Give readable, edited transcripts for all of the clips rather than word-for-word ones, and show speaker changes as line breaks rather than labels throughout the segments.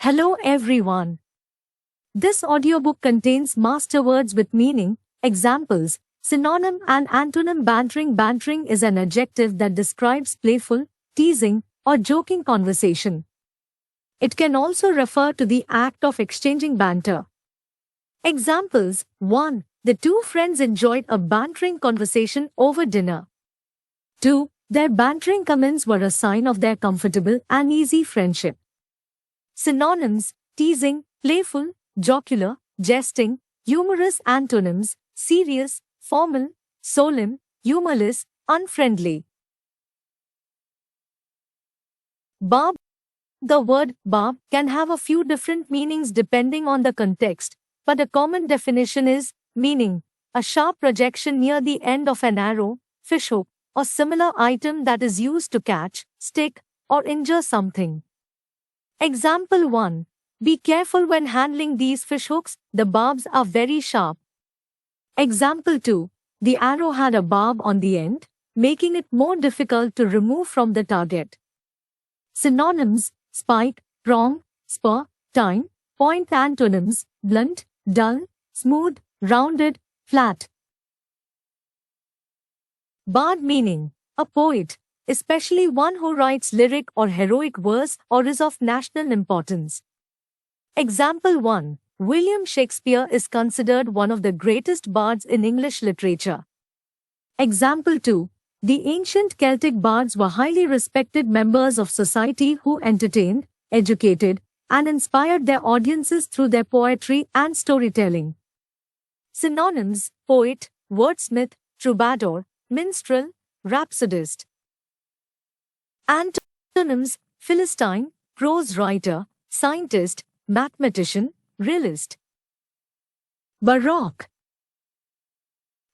Hello everyone. This audiobook contains master words with meaning, examples, synonym and antonym. Bantering. Bantering is an adjective that describes playful, teasing, or joking conversation. It can also refer to the act of exchanging banter. Examples: 1. The two friends enjoyed a bantering conversation over dinner. 2. Their bantering comments were a sign of their comfortable and easy friendship. Synonyms: teasing, playful, jocular, jesting, humorous. Antonyms: serious, formal, solemn, humorless, unfriendly. Barb. The word barb can have a few different meanings depending on the context, but a common definition is meaning a sharp projection near the end of an arrow, fishhook, or similar item that is used to catch, stick, or injure something. Example 1. Be careful when handling these fishhooks, the barbs are very sharp. Example 2. The arrow had a barb on the end, making it more difficult to remove from the target. Synonyms: spike, prong, spur, tine, point. Antonyms: blunt, dull, smooth, rounded, flat. Bard meaning a poet, especially one who writes lyric or heroic verse or is of national importance. Example 1. William Shakespeare is considered one of the greatest bards in English literature. Example 2. The ancient Celtic bards were highly respected members of society who entertained, educated, and inspired their audiences through their poetry and storytelling. Synonyms: poet, wordsmith, troubadour, minstrel, rhapsodist. Antonyms: philistine, prose writer, scientist, mathematician, realist. Baroque.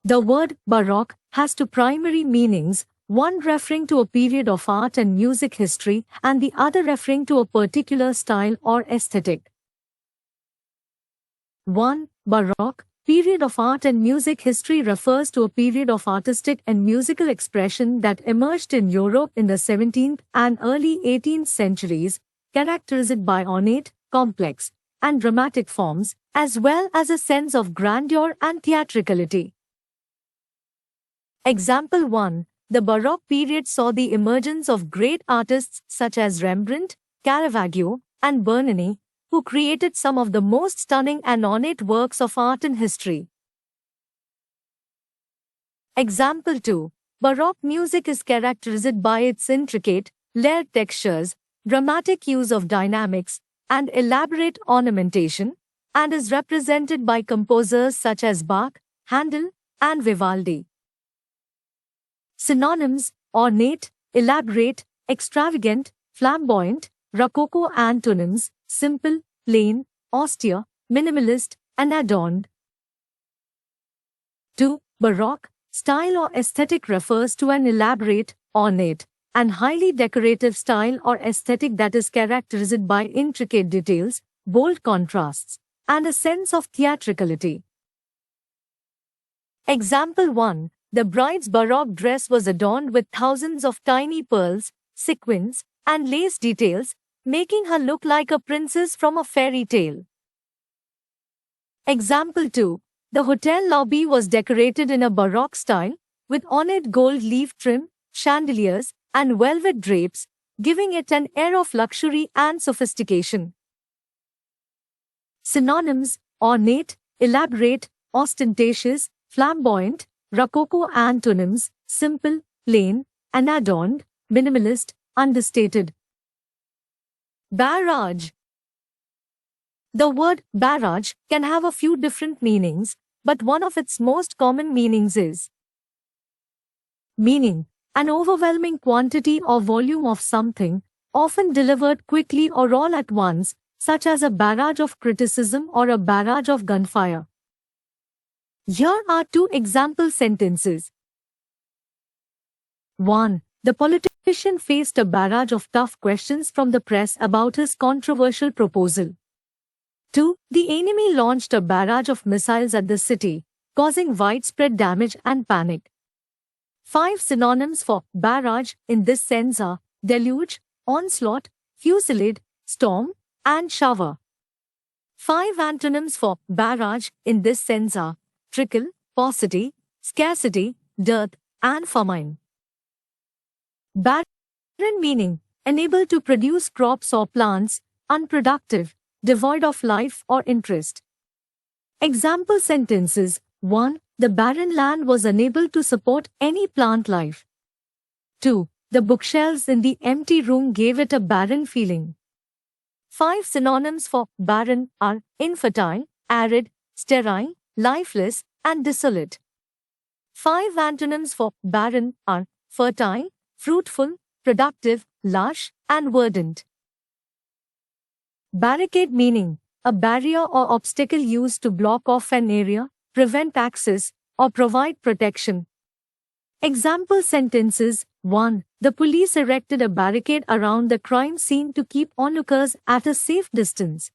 The word Baroque has two primary meanings, one referring to a period of art and music history and the other referring to a particular style or aesthetic. 1. Baroque period of art and music history refers to a period of artistic and musical expression that emerged in Europe in the 17th and early 18th centuries, characterized by ornate, complex, and dramatic forms, as well as a sense of grandeur and theatricality. Example 1. The Baroque period saw the emergence of great artists such as Rembrandt, Caravaggio, and Bernini, who created some of the most stunning and ornate works of art in history. Example 2. Baroque music is characterized by its intricate, layered textures, dramatic use of dynamics, and elaborate ornamentation, and is represented by composers such as Bach, Handel, and Vivaldi. Synonyms: ornate, elaborate, extravagant, flamboyant, rococo. Antonyms: simple, plain, austere, minimalist, and adorned. 2. Baroque style or aesthetic refers to an elaborate, ornate, and highly decorative style or aesthetic that is characterized by intricate details, bold contrasts, and a sense of theatricality. Example 1. The bride's Baroque dress was adorned with thousands of tiny pearls, sequins, and lace details, making her look like a princess from a fairy tale. Example 2. The hotel lobby was decorated in a Baroque style, with ornate gold leaf trim, chandeliers, and velvet drapes, giving it an air of luxury and sophistication. Synonyms: ornate, elaborate, ostentatious, flamboyant, rococo. Antonyms: simple, plain, and adorned, minimalist, understated. Barrage. The word barrage can have a few different meanings, but one of its most common meanings is meaning an overwhelming quantity or volume of something, often delivered quickly or all at once, such as a barrage of criticism or a barrage of gunfire. Here are two example sentences. 1. The politician faced a barrage of tough questions from the press about his controversial proposal. 2. The enemy launched a barrage of missiles at the city, causing widespread damage and panic. 5 synonyms for barrage in this sense are deluge, onslaught, fusillade, storm, and shower. 5 antonyms for barrage in this sense are trickle, paucity, scarcity, dearth, and famine. Barren meaning unable to produce crops or plants, unproductive, devoid of life or interest. Example sentences 1. The barren land was unable to support any plant life. 2. The bookshelves in the empty room gave it a barren feeling. 5 synonyms for barren are infertile, arid, sterile, lifeless, and desolate. 5 antonyms for barren are fertile, fruitful, productive, lush, and verdant. Barricade meaning a barrier or obstacle used to block off an area, prevent access, or provide protection. Example sentences 1. The police erected a barricade around the crime scene to keep onlookers at a safe distance.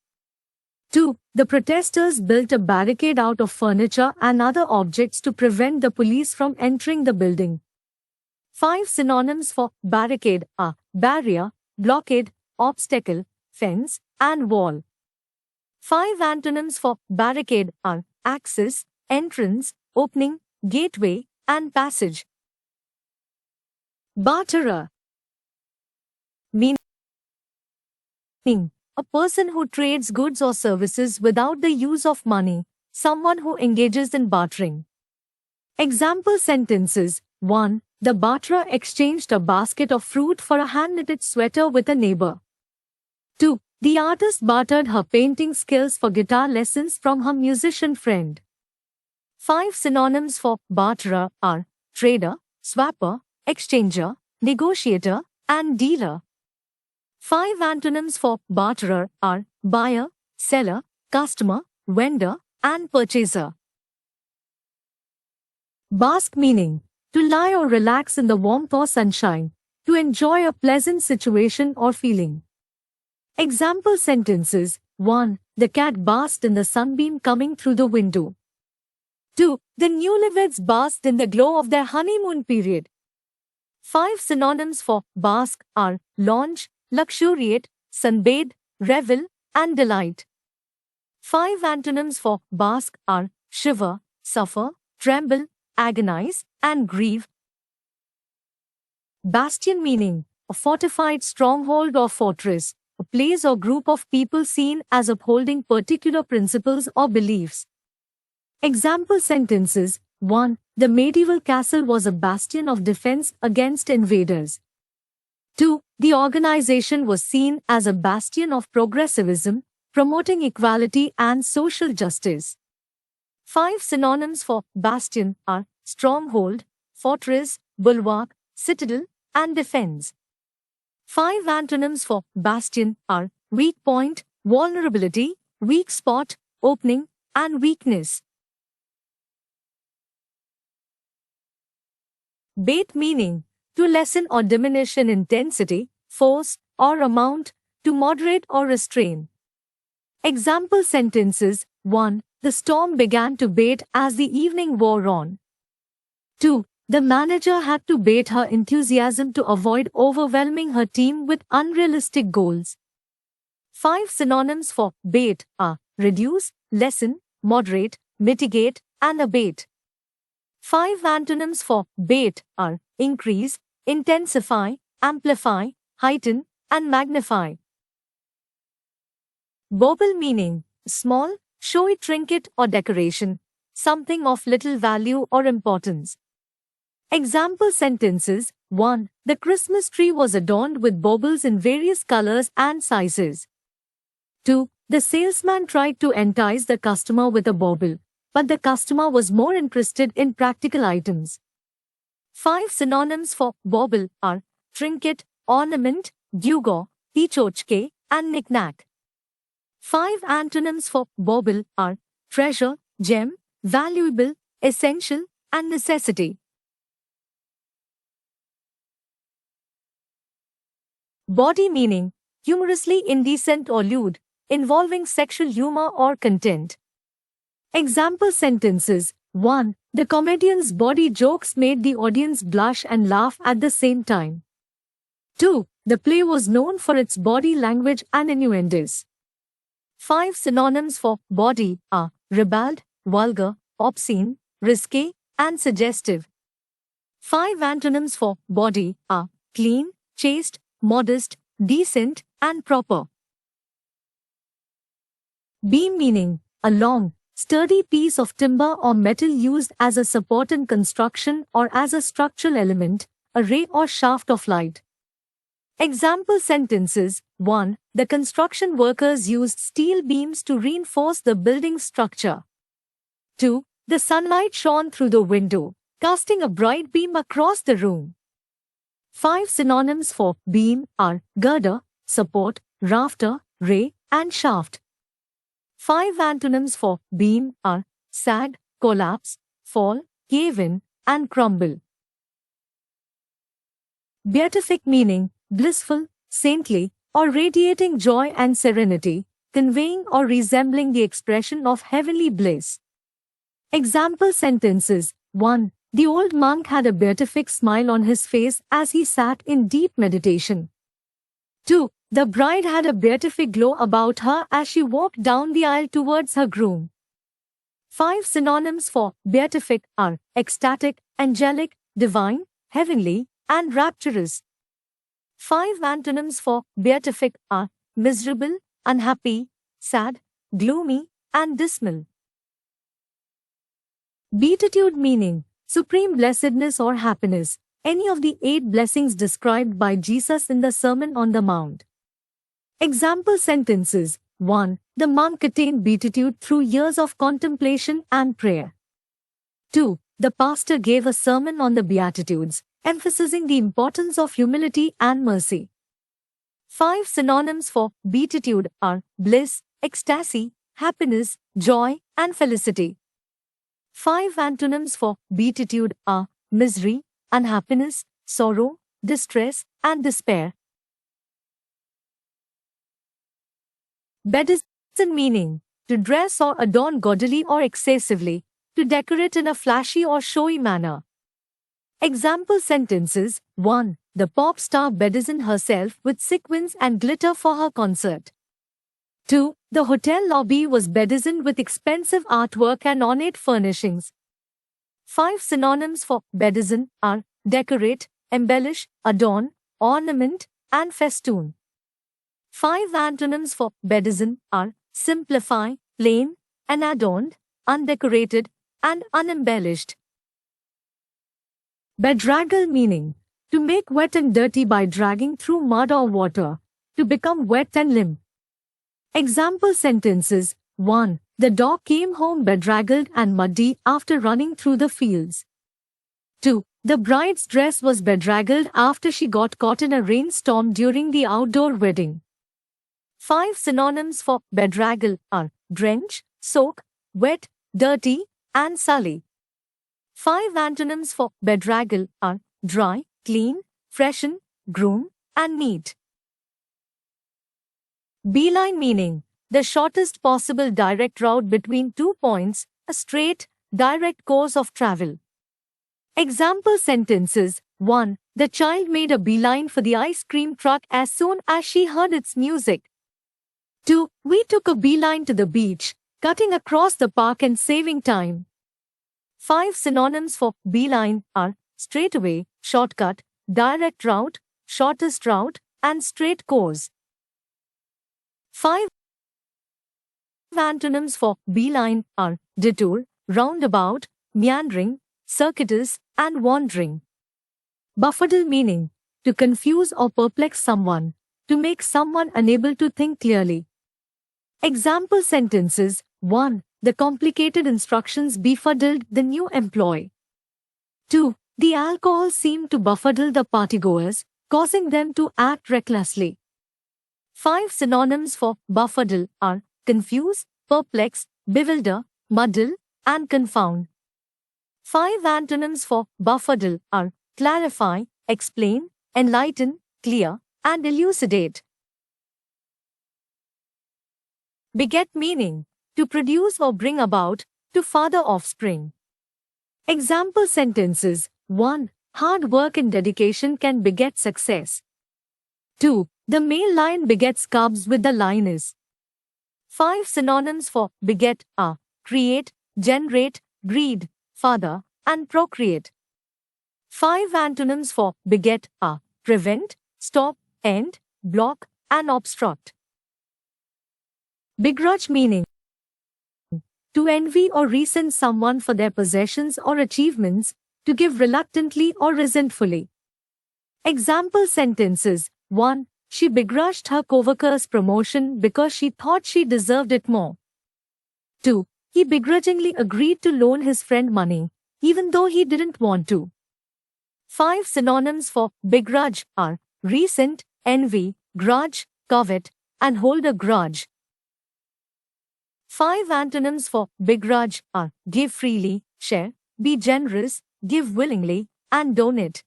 2. The protesters built a barricade out of furniture and other objects to prevent the police from entering the building. 5 synonyms for barricade are barrier, blockade, obstacle, fence, and wall. 5 antonyms for barricade are access, entrance, opening, gateway, and passage. Barterer meaning a person who trades goods or services without the use of money, someone who engages in bartering. Example sentences 1. The barterer exchanged a basket of fruit for a hand-knitted sweater with a neighbor. 2. The artist bartered her painting skills for guitar lessons from her musician friend. 5 synonyms for barterer are trader, swapper, exchanger, negotiator, and dealer. 5 antonyms for barterer are buyer, seller, customer, vendor, and purchaser. Bask meaning to lie or relax in the warmth or sunshine, to enjoy a pleasant situation or feeling. Example sentences 1. The cat basked in the sunbeam coming through the window. 2. The newlyweds basked in the glow of their honeymoon period. 5 synonyms for bask are lounge, luxuriate, sunbathe, revel, and delight. 5 antonyms for bask are shiver, suffer, tremble, agonize, and grieve. Bastion meaning a fortified stronghold or fortress, a place or group of people seen as upholding particular principles or beliefs. Example sentences 1. The medieval castle was a bastion of defense against invaders. 2. The organization was seen as a bastion of progressivism, promoting equality and social justice. 5 synonyms for bastion are stronghold, fortress, bulwark, citadel, and defense. 5 antonyms for bastion are weak point, vulnerability, weak spot, opening, and weakness. Bait meaning to lessen or diminish in intensity, force, or amount, to moderate or restrain. Example sentences 1. The storm began to bait as the evening wore on. 2. The manager had to bait her enthusiasm to avoid overwhelming her team with unrealistic goals. 5 synonyms for bait are reduce, lessen, moderate, mitigate, and abate. 5 antonyms for bait are increase, intensify, amplify, heighten, and magnify. Bauble meaning small, showy trinket or decoration, something of little value or importance. Example sentences 1. The Christmas tree was adorned with baubles in various colors and sizes. 2. The salesman tried to entice the customer with a bauble, but the customer was more interested in practical items. 5 synonyms for bauble are trinket, ornament, gewgaw, tichochke, and knick-knack. 5 antonyms for bauble are treasure, gem, valuable, essential, and necessity. Bawdy meaning humorously indecent or lewd, involving sexual humor or content. Example sentences 1. The comedian's bawdy jokes made the audience blush and laugh at the same time. 2. The play was known for its body language and innuendos. 5 synonyms for body are ribald, vulgar, obscene, risque, and suggestive. 5 antonyms for body are clean, chaste, modest, decent, and proper. Beam meaning a long, sturdy piece of timber or metal used as a support in construction or as a structural element, a ray or shaft of light. Example sentences 1. The construction workers used steel beams to reinforce the building structure. 2. The sunlight shone through the window, casting a bright beam across the room. 5 synonyms for beam are girder, support, rafter, ray, and shaft. 5 antonyms for beam are sag, collapse, fall, cave in, and crumble. Beatific meaning blissful, saintly, or radiating joy and serenity, conveying or resembling the expression of heavenly bliss. Example sentences 1. The old monk had a beatific smile on his face as he sat in deep meditation. 2. The bride had a beatific glow about her as she walked down the aisle towards her groom. 5 synonyms for beatific are ecstatic, angelic, divine, heavenly, and rapturous. 5 antonyms for beatific are miserable, unhappy, sad, gloomy, and dismal. Beatitude meaning supreme blessedness or happiness, any of the 8 blessings described by Jesus in the Sermon on the Mount. Example sentences 1. The monk attained beatitude through years of contemplation and prayer. 2. The pastor gave a sermon on the Beatitudes, emphasizing the importance of humility and mercy. 5 synonyms for beatitude are bliss, ecstasy, happiness, joy, and felicity. 5 antonyms for beatitude are misery, unhappiness, sorrow, distress, and despair. Bedizen meaning to dress or adorn gaudily or excessively, to decorate in a flashy or showy manner. Example sentences 1. The pop star bedizened herself with sequins and glitter for her concert. 2. The hotel lobby was bedizened with expensive artwork and ornate furnishings. 5 synonyms for bedizen are decorate, embellish, adorn, ornament, and festoon. 5 antonyms for bedizen are simplify, plain, unadorned, undecorated, and unembellished. Bedraggle meaning to make wet and dirty by dragging through mud or water, to become wet and limp. Example sentences 1. The dog came home bedraggled and muddy after running through the fields. 2. The bride's dress was bedraggled after she got caught in a rainstorm during the outdoor wedding. 5 synonyms for bedraggle are drench, soak, wet, dirty, and sully. 5 antonyms for bedraggle are dry, clean, freshen, groom, and neat. Beeline meaning the shortest possible direct route between 2 points, a straight, direct course of travel. Example sentences 1. The child made a beeline for the ice cream truck as soon as she heard its music. 2. We took a beeline to the beach, cutting across the park and saving time. 5 synonyms for beeline are straightaway, shortcut, direct route, shortest route, and straight course. 5 antonyms for beeline are detour, roundabout, meandering, circuitous, and wandering. Befuddle meaning to confuse or perplex someone, to make someone unable to think clearly. Example sentences 1. The complicated instructions befuddled the new employee. 2. The alcohol seemed to befuddle the partygoers, causing them to act recklessly. 5 synonyms for befuddle are confuse, perplex, bewilder, muddle, and confound. 5 antonyms for befuddle are clarify, explain, enlighten, clear, and elucidate. Beget meaning to produce or bring about, to father offspring. Example sentences 1. Hard work and dedication can beget success. 2. The male lion begets cubs with the lioness. 5 synonyms for beget are create, generate, breed, father, and procreate. 5 antonyms for beget are prevent, stop, end, block, and obstruct. Begrudge meaning to envy or resent someone for their possessions or achievements, to give reluctantly or resentfully. Example sentences 1. She begrudged her coworker's promotion because she thought she deserved it more. 2. He begrudgingly agreed to loan his friend money, even though he didn't want to. 5 synonyms for begrudge are resent, envy, grudge, covet, and hold a grudge. 5 antonyms for begrudge are give freely, share, be generous, give willingly, and donate.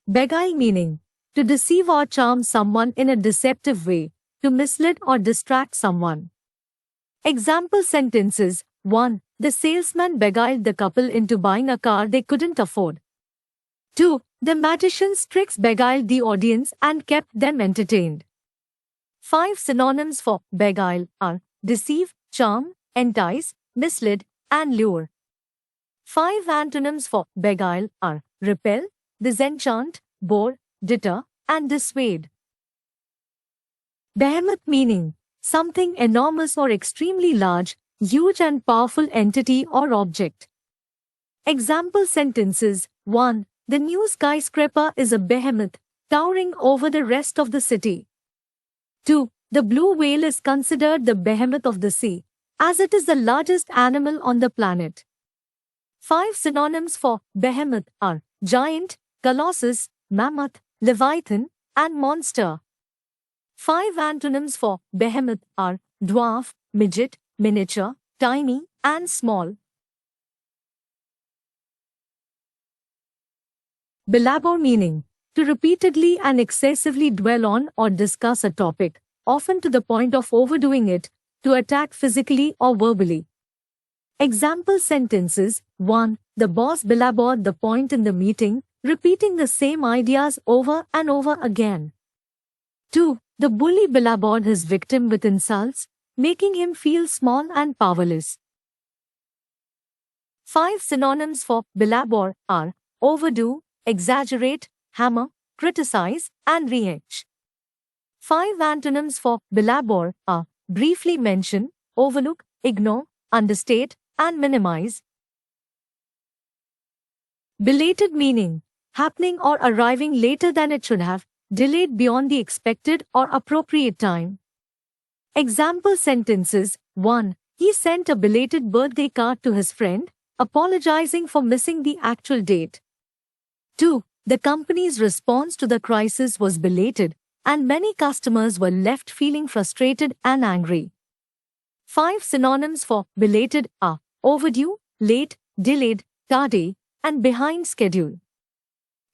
Beguile meaning to deceive or charm someone in a deceptive way, to mislead or distract someone. Example sentences 1. The salesman beguiled the couple into buying a car they couldn't afford. 2. The magician's tricks beguiled the audience and kept them entertained. 5 synonyms for beguile are deceive, charm, entice, mislead, and lure. 5 antonyms for beguile are repel, disenchant, bore, deter, and dissuade. Behemoth meaning something enormous or extremely large, huge and powerful entity or object. Example sentences 1. The new skyscraper is a behemoth, towering over the rest of the city. 2. The blue whale is considered the behemoth of the sea, as it is the largest animal on the planet. 5 synonyms for behemoth are giant, colossus, mammoth, leviathan, and monster. 5 antonyms for behemoth are dwarf, midget, miniature, tiny, and small. Belabor meaning to repeatedly and excessively dwell on or discuss a topic, often to the point of overdoing it, to attack physically or verbally. Example sentences 1. The boss belabored the point in the meeting, repeating the same ideas over and over again. 2. The bully belabored his victim with insults, making him feel small and powerless. 5 synonyms for belabor are overdo, exaggerate, hammer, criticize, and rehash. 5 antonyms for belabor are briefly mention, overlook, ignore, understate, and minimize. Belated meaning happening or arriving later than it should have, delayed beyond the expected or appropriate time. Example sentences 1. He sent a belated birthday card to his friend, apologizing for missing the actual date. 2. The company's response to the crisis was belated, and many customers were left feeling frustrated and angry. 5 synonyms for belated are overdue, late, delayed, tardy, and behind schedule.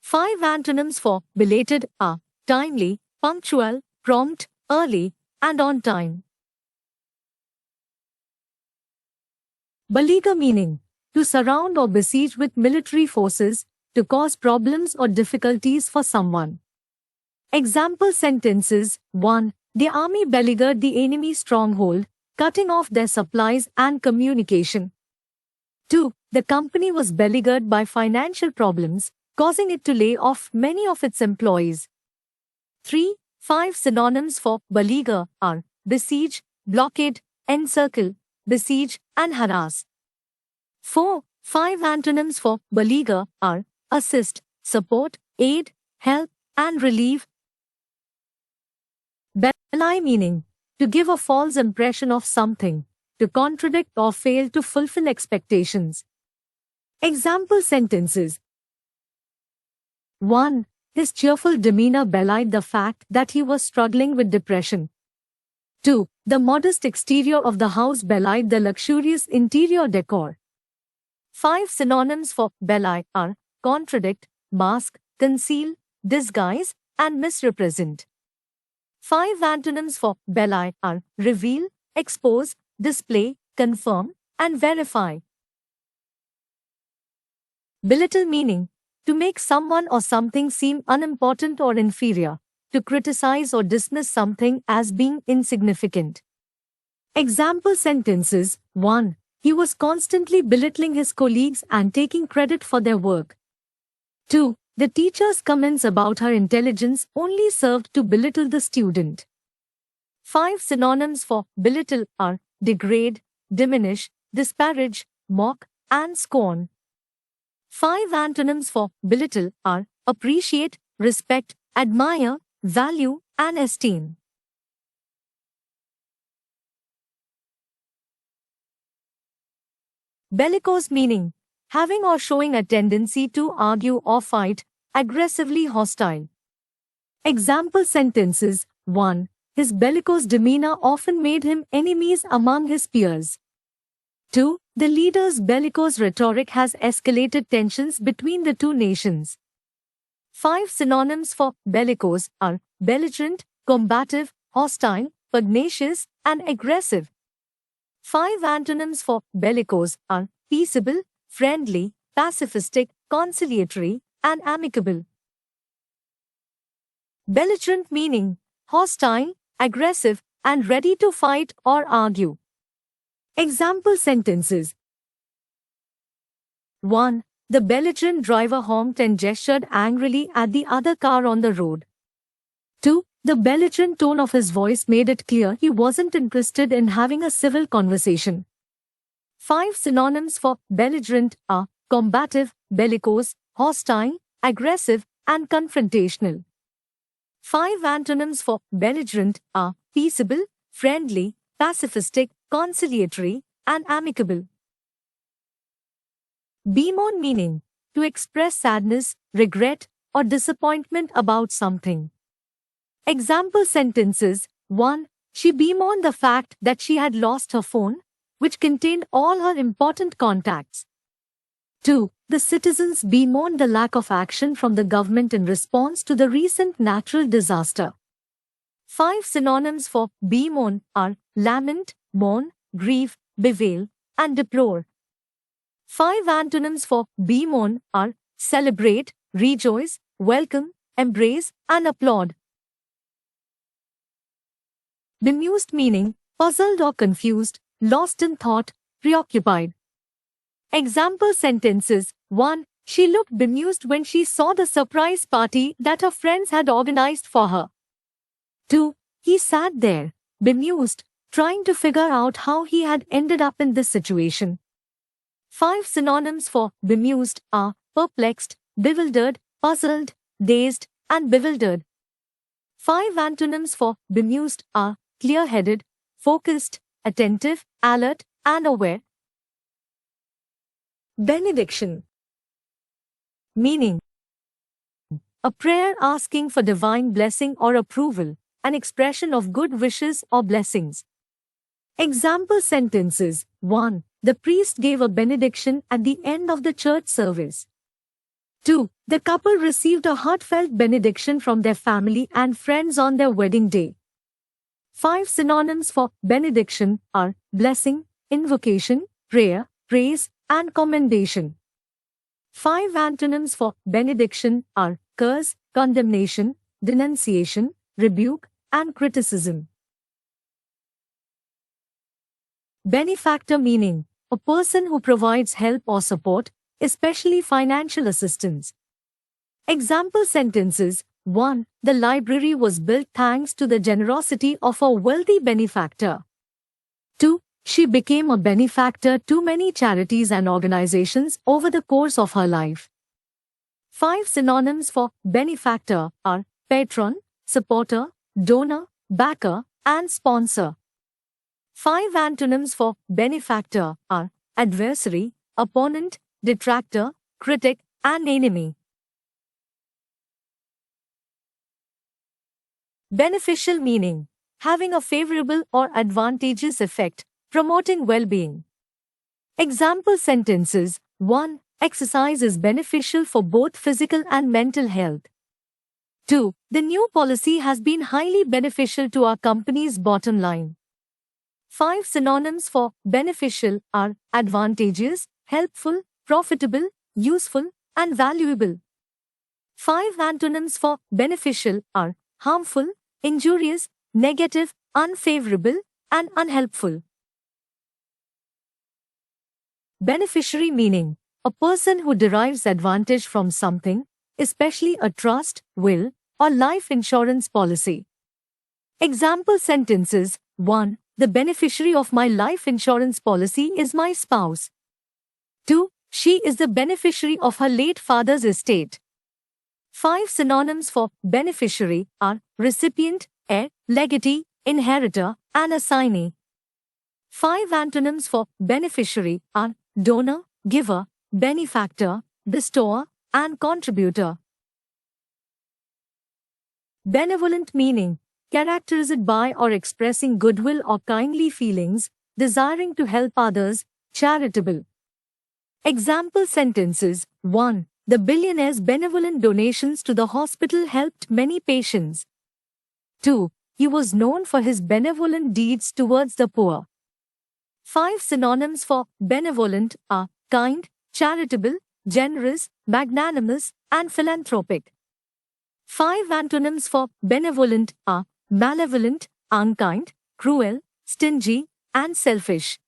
5 antonyms for belated are timely, punctual, prompt, early, and on time. Beleaguer meaning to surround or besiege with military forces, to cause problems or difficulties for someone. Example sentences 1. The army beleaguered the enemy's stronghold, cutting off their supplies and communication. 2. The company was beleaguered by financial problems, causing it to lay off many of its employees. 3. 5 synonyms for beleaguer are besiege, blockade, encircle, besiege, and harass. 4. 5 antonyms for beleaguer are assist, support, aid, help, and relieve. Belie meaning to give a false impression of something, to contradict or fail to fulfill expectations. Example sentences 1. His cheerful demeanor belied the fact that he was struggling with depression. 2. The modest exterior of the house belied the luxurious interior decor. 5 synonyms for belie are contradict, mask, conceal, disguise, and misrepresent. 5 antonyms for belie are reveal, expose, display, confirm, and verify. Belittle meaning to make someone or something seem unimportant or inferior, to criticize or dismiss something as being insignificant. Example sentences. 1. He was constantly belittling his colleagues and taking credit for their work. 2. The teacher's comments about her intelligence only served to belittle the student. 5 synonyms for belittle are degrade, diminish, disparage, mock, and scorn. 5 antonyms for belittle are appreciate, respect, admire, value, and esteem. Bellicose meaning: having or showing a tendency to argue or fight, aggressively hostile. Example sentences. 1. His bellicose demeanor often made him enemies among his peers. 2. The leader's bellicose rhetoric has escalated tensions between the two nations. 5 synonyms for bellicose are belligerent, combative, hostile, pugnacious, and aggressive. 5 antonyms for bellicose are peaceable, friendly, pacifistic, conciliatory, and amicable. Belligerent meaning: hostile, aggressive, and ready to fight or argue. Example sentences. 1. The belligerent driver honked and gestured angrily at the other car on the road. 2. The belligerent tone of his voice made it clear he wasn't interested in having a civil conversation. 5 synonyms for belligerent are combative, bellicose, hostile, aggressive, and confrontational. 5 antonyms for belligerent are peaceable, friendly, pacifistic, conciliatory, and amicable. Bemoan meaning: to express sadness, regret, or disappointment about something. Example sentences. 1. She bemoaned the fact that she had lost her phone, which contained all her important contacts. 2. The citizens bemoaned the lack of action from the government in response to the recent natural disaster. 5 synonyms for bemoan are lament, mourn, grieve, bewail, and deplore. 5 antonyms for bemoan are celebrate, rejoice, welcome, embrace, and applaud. Bemused meaning: puzzled or confused, lost in thought, preoccupied. Example sentences. 1. She looked bemused when she saw the surprise party that her friends had organized for her. 2. He sat there, bemused, trying to figure out how he had ended up in this situation. 5 synonyms for bemused are perplexed, bewildered, puzzled, dazed, and bewildered. 5 antonyms for bemused are clear-headed, focused, attentive, alert, and aware. Benediction. Meaning: a prayer asking for divine blessing or approval, an expression of good wishes or blessings. Example sentences. 1. The priest gave a benediction at the end of the church service. 2. The couple received a heartfelt benediction from their family and friends on their wedding day. 5 synonyms for benediction are blessing, invocation, prayer, praise, and commendation. 5 antonyms for benediction are curse, condemnation, denunciation, rebuke, and criticism. Benefactor meaning: a person who provides help or support, especially financial assistance. Example sentences. 1. The library was built thanks to the generosity of a wealthy benefactor. 2. She became a benefactor to many charities and organizations over the course of her life. 5 synonyms for benefactor are patron, supporter, donor, backer, and sponsor. 5 antonyms for benefactor are adversary, opponent, detractor, critic, and enemy. Beneficial meaning: having a favorable or advantageous effect, promoting well-being. Example sentences. 1. Exercise is beneficial for both physical and mental health. 2. The new policy has been highly beneficial to our company's bottom line. 5 synonyms for beneficial are advantageous, helpful, profitable, useful, and valuable. 5 antonyms for beneficial are harmful, injurious, negative, unfavorable, and unhelpful. beneficiary meaning, a person who derives advantage from something, especially a trust, will, or life insurance policy. Example sentences 1. The beneficiary of my life insurance policy is my spouse. 2. She is the beneficiary of her late father's estate. 5 synonyms for beneficiary are recipient, heir, legatee, inheritor, and assignee. 5 antonyms for beneficiary are donor, giver, benefactor, bestower, and contributor. Benevolent meaning, characterized by or expressing goodwill or kindly feelings, desiring to help others, charitable. Example sentences 1. The billionaire's benevolent donations to the hospital helped many patients. 2. He was known for his benevolent deeds towards the poor. 5 synonyms for benevolent are kind, charitable, generous, magnanimous, and philanthropic. 5 antonyms for benevolent are malevolent, unkind, cruel, stingy, and selfish.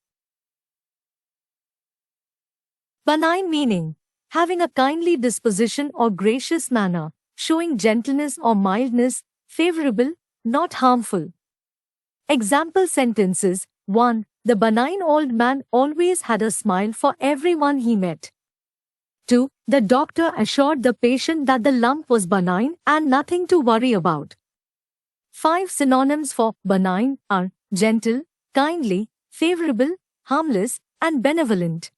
Benign meaning, having a kindly disposition or gracious manner, showing gentleness or mildness, favorable, not harmful. Example sentences 1. The benign old man always had a smile for everyone he met. 2. The doctor assured the patient that the lump was benign and nothing to worry about. 5 synonyms for benign are gentle, kindly, favorable, harmless, and benevolent.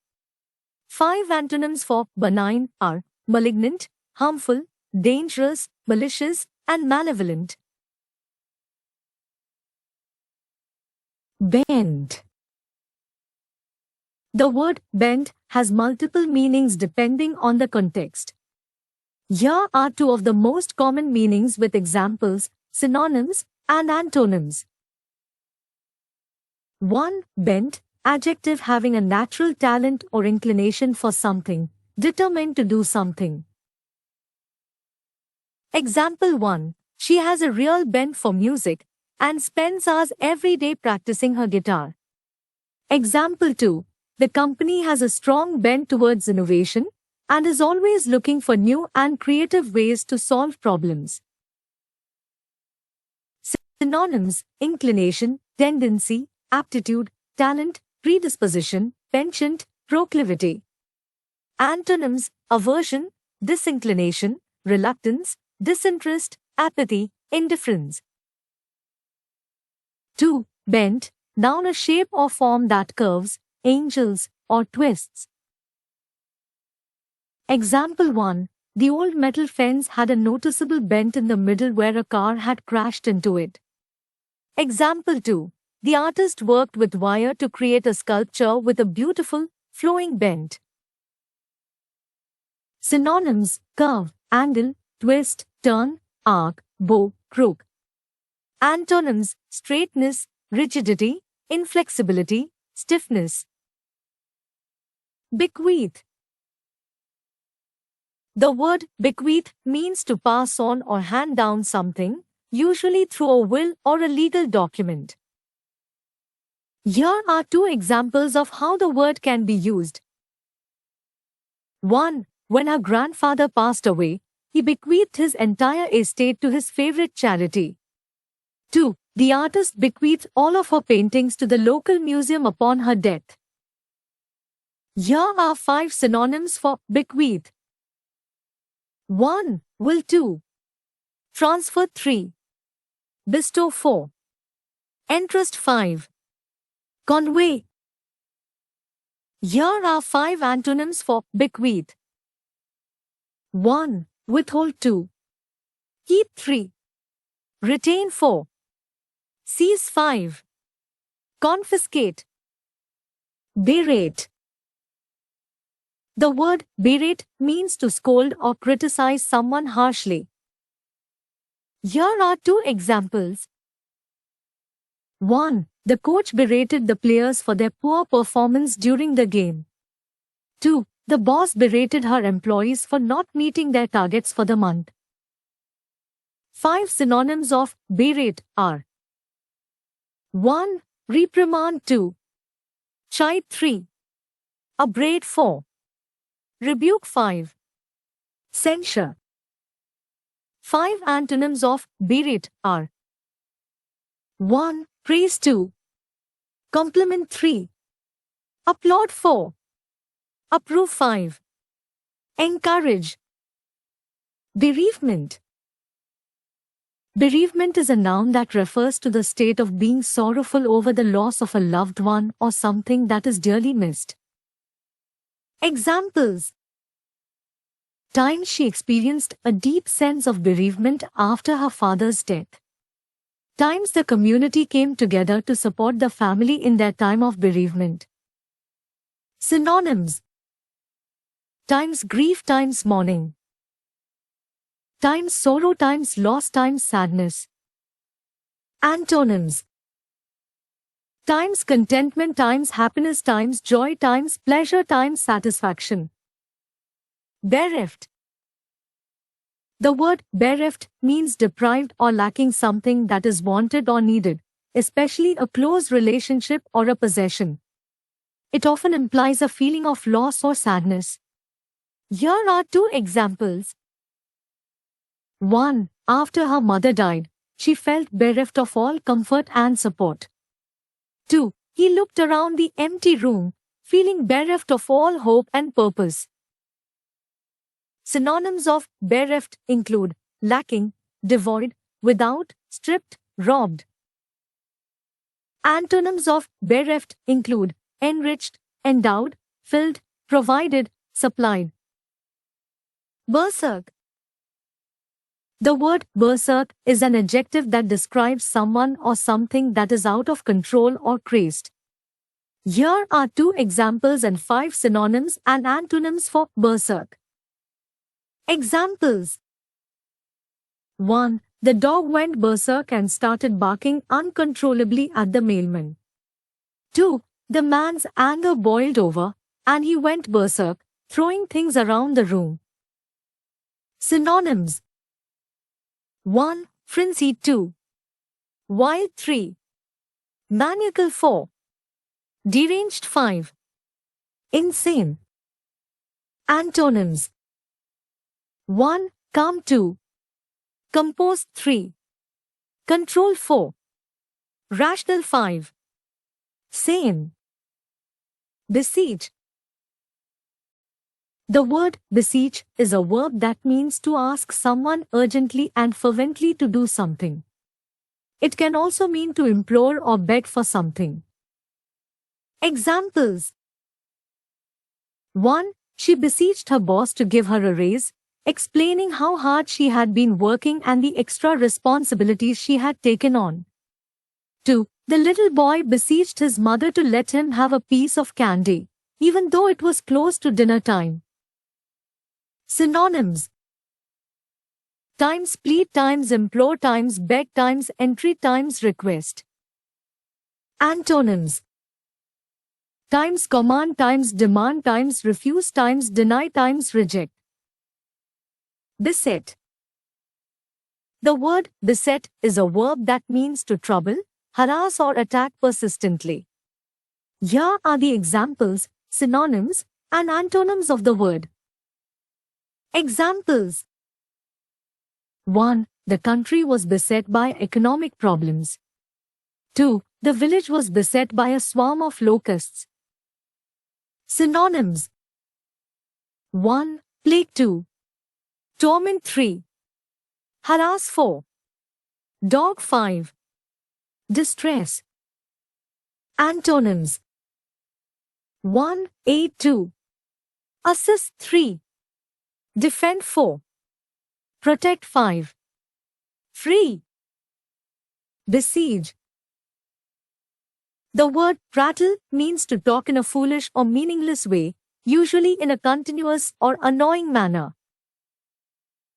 5 antonyms for benign are malignant, harmful, dangerous, malicious, and malevolent. Bend. The word bend has multiple meanings depending on the context. Here are 2 of the most common meanings with examples, synonyms, and antonyms. 1. Bent, adjective having a natural talent or inclination for something, determined to do something. Example 1. She has a real bent for music and spends hours every day practicing her guitar. Example 2. The company has a strong bent towards innovation and is always looking for new and creative ways to solve problems. Synonyms: inclination, tendency, aptitude, talent, predisposition, penchant, proclivity. Antonyms: aversion, disinclination, reluctance, disinterest, apathy, indifference. 2. Bent, noun, a shape or form that curves, angles, or twists. Example 1. The old metal fence had a noticeable bent in the middle where a car had crashed into it. Example 2. The artist worked with wire to create a sculpture with a beautiful, flowing bend. Synonyms: curve, angle, twist, turn, arc, bow, crook. Antonyms: straightness, rigidity, inflexibility, stiffness. Bequeath. The word bequeath means to pass on or hand down something, usually through a will or a legal document. Here are 2 examples of how the word can be used. 1. When her grandfather passed away, he bequeathed his entire estate to his favorite charity. 2. The artist bequeathed all of her paintings to the local museum upon her death. Here are 5 synonyms for bequeath. 1. Will 2. Transfer 3. Bestow 4. Entrust 5. Convey. Here are 5 antonyms for bequeath. 1. Withhold 2. Keep 3. Retain 4. Seize 5. Confiscate. Berate. The word berate means to scold or criticize someone harshly. Here are 2 examples. 1. The coach berated the players for their poor performance during the game. 2. The boss berated her employees for not meeting their targets for the month. 5 synonyms of berate are: 1. Reprimand 2. Chide 3. Upbraid 4. Rebuke 5. Censure. 5 antonyms of berate are 1. Praise 2. Compliment 3. Applaud 4. Approve 5. Encourage. Bereavement. Bereavement is a noun that refers to the state of being sorrowful over the loss of a loved one or something that is dearly missed. Examples: times she experienced a deep sense of bereavement after her father's death. Times the community came together to support the family in their time of bereavement. Synonyms: times grief, times mourning. Times sorrow, times loss, times sadness. Antonyms: times contentment, times happiness, times joy, times pleasure, times satisfaction. Bereft. The word bereft means deprived or lacking something that is wanted or needed, especially a close relationship or a possession. It often implies a feeling of loss or sadness. Here are 2 examples. 1. After her mother died, she felt bereft of all comfort and support. 2. He looked around the empty room, feeling bereft of all hope and purpose. Synonyms of bereft include lacking, devoid, without, stripped, robbed. Antonyms of bereft include enriched, endowed, filled, provided, supplied. Berserk. The word berserk is an adjective that describes someone or something that is out of control or crazed. Here are 2 examples and 5 synonyms and antonyms for berserk. Examples: 1. The dog went berserk and started barking uncontrollably at the mailman. 2. The man's anger boiled over, and he went berserk, throwing things around the room. Synonyms: 1. Frenzy 2. Wild 3. Maniacal 4. Deranged 5. Insane. Antonyms: 1. Calm 2. Composed 3. Control 4. Rational 5. Sane. Beseech. The word beseech is a verb that means to ask someone urgently and fervently to do something. It can also mean to implore or beg for something. Examples: 1. She beseeched her boss to give her a raise, explaining how hard she had been working and the extra responsibilities she had taken on. 2. The little boy beseeched his mother to let him have a piece of candy, even though it was close to dinner time. Synonyms: times plead, times implore, times beg, times entreat, times request. Antonyms: times command, times demand, times refuse, times deny, times reject. Beset. The word beset is a verb that means to trouble, harass or attack persistently. Here are the examples, synonyms, and antonyms of the word. Examples: 1. The country was beset by economic problems. 2. The village was beset by a swarm of locusts. Synonyms: 1. Plague 2. Torment 3. Harass 4. Dog 5. Distress. Antonyms: 1. Aid 2. Assist 3. Defend 4. Protect 5. Free. Besiege. The word prattle means to talk in a foolish or meaningless way, usually in a continuous or annoying manner.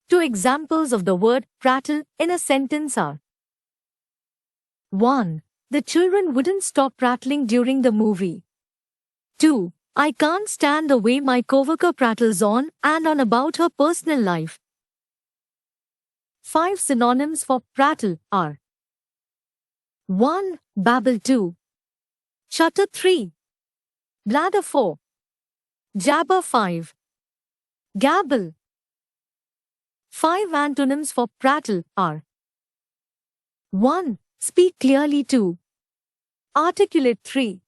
2 examples of the word prattle in a sentence are: 1. The children wouldn't stop prattling during the movie. 2. I can't stand the way my coworker prattles on and on about her personal life. 5 synonyms for prattle are: 1. Babble 2. Chutter 3. Blather 4. Jabber 5. Gabble. 5 antonyms for prattle are 1. Speak clearly. 2. Articulate. 3.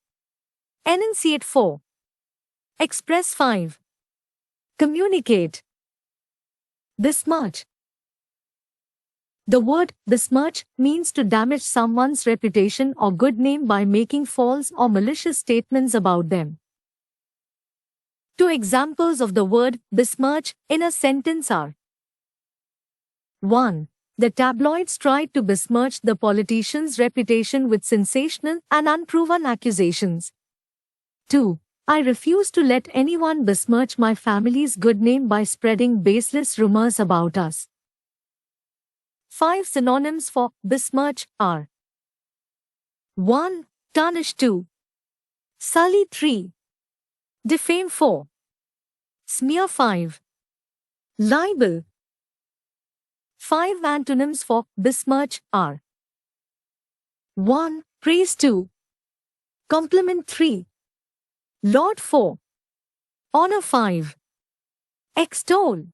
Enunciate. 4. Express. 5. Communicate. Besmirch. The word besmirch means to damage someone's reputation or good name by making false or malicious statements about them. Two examples of the word besmirch in a sentence are 1. The tabloids tried to besmirch the politician's reputation with sensational and unproven accusations. 2. I refuse to let anyone besmirch my family's good name by spreading baseless rumors about us. 5 synonyms for besmirch are 1. Tarnish. 2. Sully. 3. Defame. 4. Smear. 5. Libel. 5 antonyms for besmirch are 1. Praise. 2. Compliment. 3. Laud. 4. Honor. 5. Extol.